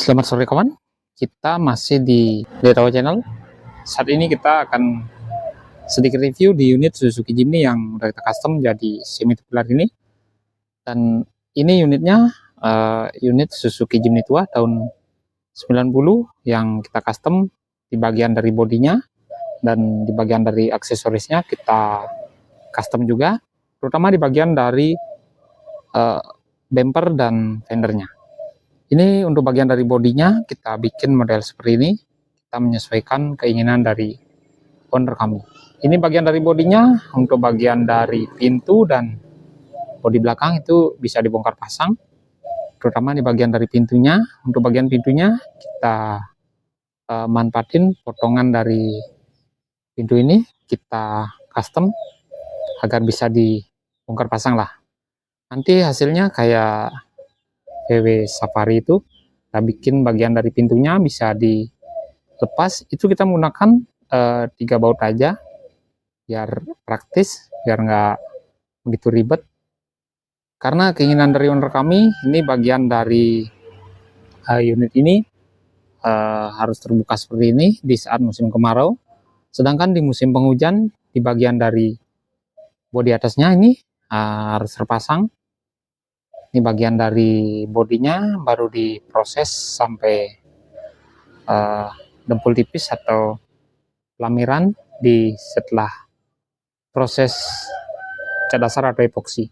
Selamat sore kawan, kita masih di Detawa Channel. Saat ini kita akan sedikit review di unit Suzuki Jimny yang udah kita custom jadi semi tubular ini. Dan ini unitnya unit Suzuki Jimny tua tahun 90 yang kita custom di bagian dari bodinya dan di bagian dari aksesorisnya kita custom juga, terutama di bagian dari bumper dan fendernya. Ini untuk bagian dari bodinya kita bikin model seperti ini, kita menyesuaikan keinginan dari owner kami. Ini bagian dari bodinya, untuk bagian dari pintu dan bodi belakang itu bisa dibongkar pasang, terutama di bagian dari pintunya. Untuk bagian pintunya kita manfaatin potongan dari pintu ini, kita custom agar bisa dibongkar pasang lah. Nanti hasilnya kayak VW Safari itu kita bikin bagian dari pintunya bisa dilepas, itu kita menggunakan 3 baut aja biar praktis, biar nggak begitu ribet. Karena keinginan dari owner kami, ini bagian dari unit ini harus terbuka seperti ini di saat musim kemarau, sedangkan di musim penghujan di bagian dari bodi atasnya ini harus terpasang. Ini bagian dari bodinya baru diproses sampai dempul tipis atau lamiran setelah proses cat dasar atau epoksi.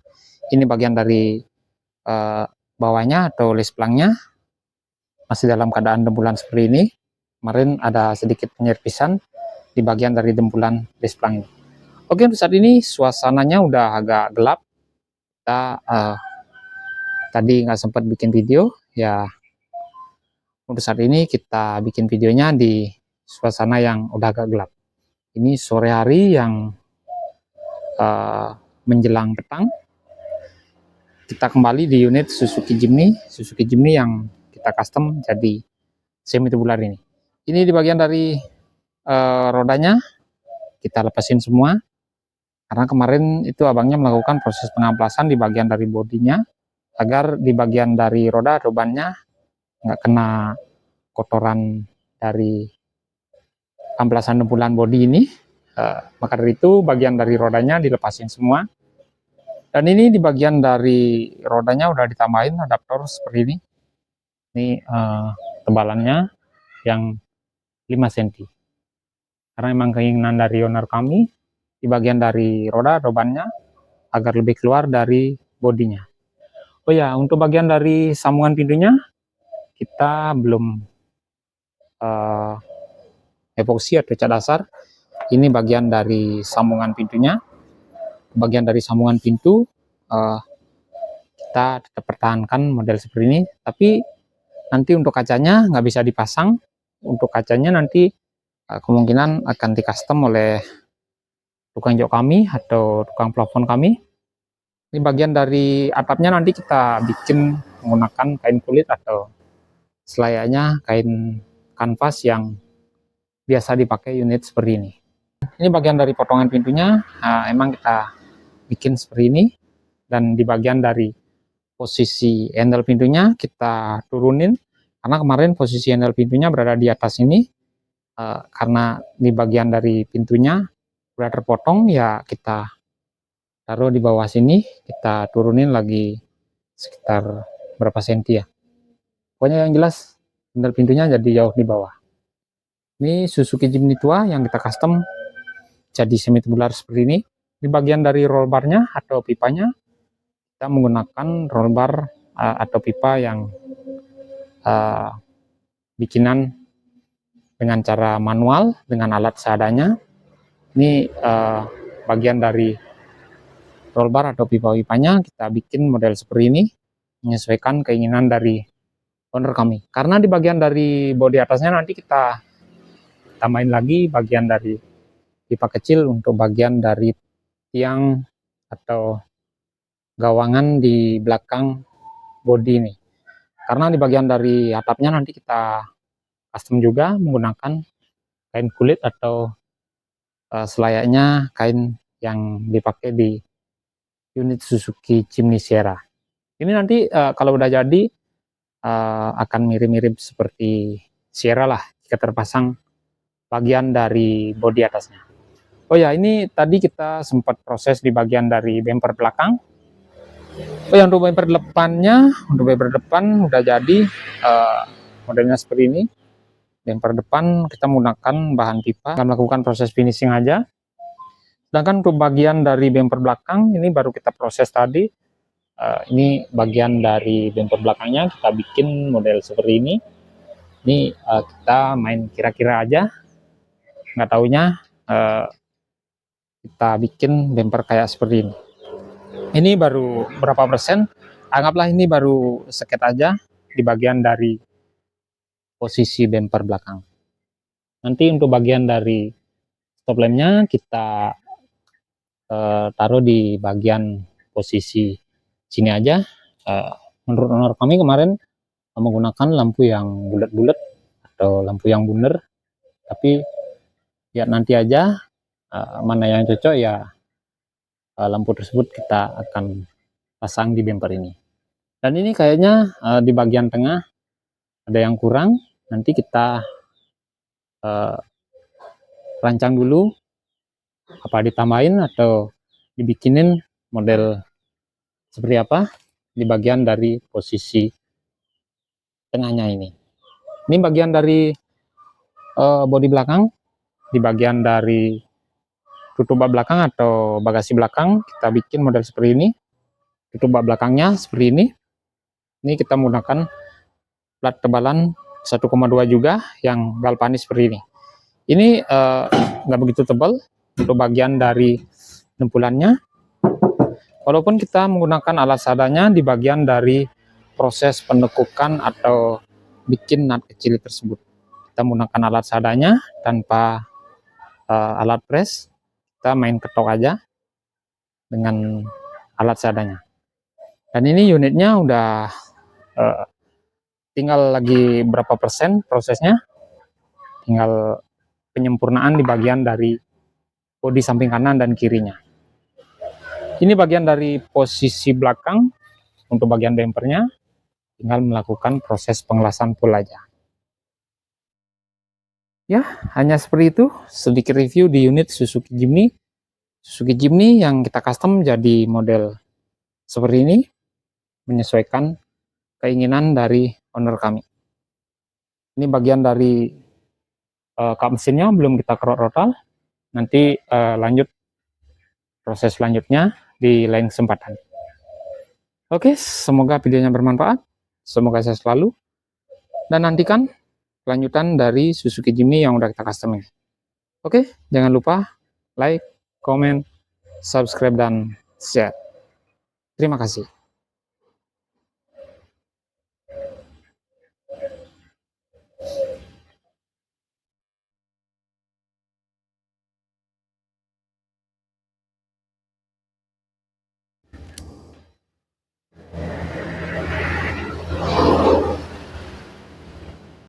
Ini bagian dari bawahnya atau lisplangnya masih dalam keadaan dempulan seperti ini. Kemarin ada sedikit penyerpisan di bagian dari dempulan lisplang ini. Oke, untuk saat ini suasananya udah agak gelap. Kita tadi nggak sempat bikin video ya, untuk saat ini kita bikin videonya di suasana yang udah agak gelap. Ini sore hari yang menjelang petang. Kita kembali di unit Suzuki Jimny yang kita custom jadi semi tubular ini. Ini di bagian dari rodanya kita lepasin semua, karena kemarin itu abangnya melakukan proses pengamplasan di bagian dari bodinya agar di bagian dari roda atau bannya nggak kena kotoran dari amplasan dempulan bodi ini. Maka dari itu bagian dari rodanya dilepasin semua, dan ini di bagian dari rodanya udah ditambahin adaptor seperti ini. Ini tebalannya yang 5 cm, karena memang keinginan dari owner kami di bagian dari roda atau bannya agar lebih keluar dari bodinya. Oh ya, untuk bagian dari sambungan pintunya kita belum epoksi atau cat dasar. Ini bagian dari sambungan pintunya. Bagian dari sambungan pintu kita tetap pertahankan model seperti ini, tapi nanti untuk kacanya nggak bisa dipasang. Untuk kacanya nanti kemungkinan akan di custom oleh tukang jok kami atau tukang plafon kami. Ini bagian dari atapnya nanti kita bikin menggunakan kain kulit atau selayaknya kain kanvas yang biasa dipakai unit seperti ini. Ini bagian dari potongan pintunya, emang kita bikin seperti ini. Dan di bagian dari posisi handle pintunya kita turunin, karena kemarin posisi handle pintunya berada di atas ini. Karena di bagian dari pintunya udah terpotong, ya kita taruh di bawah sini, kita turunin lagi sekitar berapa senti ya. Pokoknya yang jelas handle pintunya jadi jauh di bawah. Ini Suzuki Jimny tua yang kita custom jadi semi tubular seperti ini. Di bagian dari roll barnya atau pipanya kita menggunakan roll bar atau pipa yang bikinan dengan cara manual dengan alat seadanya. Ini bagian dari roll bar atau pipa-pipanya kita bikin model seperti ini, menyesuaikan keinginan dari owner kami. Karena di bagian dari bodi atasnya nanti kita tambahin lagi bagian dari pipa kecil untuk bagian dari tiang atau gawangan di belakang bodi ini. Karena di bagian dari atapnya nanti kita custom juga menggunakan kain kulit atau selayaknya kain yang dipakai di unit Suzuki Jimny Sierra. Ini nanti kalau udah jadi akan mirip-mirip seperti Sierra lah jika terpasang bagian dari bodi atasnya. Oh ya, ini tadi kita sempat proses di bagian dari bumper belakang. Oh ya, untuk bumper depannya, untuk bumper depan udah jadi modelnya seperti ini. Bumper depan kita menggunakan bahan pipa, akan melakukan proses finishing aja. Sedangkan untuk bagian dari bumper belakang ini baru kita proses tadi. Ini bagian dari bumper belakangnya kita bikin model seperti ini. Ini kita main kira-kira aja, nggak taunya kita bikin bumper kayak seperti ini. Ini baru berapa persen? Anggaplah ini baru seket aja di bagian dari posisi bumper belakang. Nanti untuk bagian dari stop lampnya kita taruh di bagian posisi sini aja. Menurut owner kami kemarin menggunakan lampu yang bulat-bulat atau lampu yang bundar, tapi lihat nanti aja mana yang cocok ya, lampu tersebut kita akan pasang di bumper ini. Dan ini kayaknya di bagian tengah ada yang kurang, nanti kita rancang dulu apa ditambahin atau dibikinin model seperti apa di bagian dari posisi tengahnya ini. Ini bagian dari bodi belakang. Di bagian dari tutup bak belakang atau bagasi belakang kita bikin model seperti ini. Tutup bak belakangnya seperti ini. Ini kita menggunakan plat tebalan 1,2 juga yang galvanis seperti ini. Ini nggak begitu tebal untuk bagian dari dempulannya. Walaupun kita menggunakan alat seadanya di bagian dari proses penekukan atau bikin nut kecil tersebut. Kita menggunakan alat seadanya tanpa alat press, kita main ketok aja dengan alat seadanya. Dan ini unitnya udah tinggal lagi berapa persen prosesnya, tinggal penyempurnaan di bagian dari bodi samping kanan dan kirinya. Ini bagian dari posisi belakang. Untuk bagian bumpernya tinggal melakukan proses pengelasan full aja. Ya, hanya seperti itu sedikit review di unit Suzuki Jimny. Suzuki Jimny yang kita custom jadi model seperti ini, menyesuaikan keinginan dari owner kami. Ini bagian dari kap mesinnya belum kita kerok rotal. Nanti lanjut proses selanjutnya di lain kesempatan. Oke, semoga videonya bermanfaat. Semoga saya selalu. Dan nantikan kelanjutan dari Suzuki Jimny yang udah kita custom ini. Oke, jangan lupa like, comment, subscribe, dan share. Terima kasih.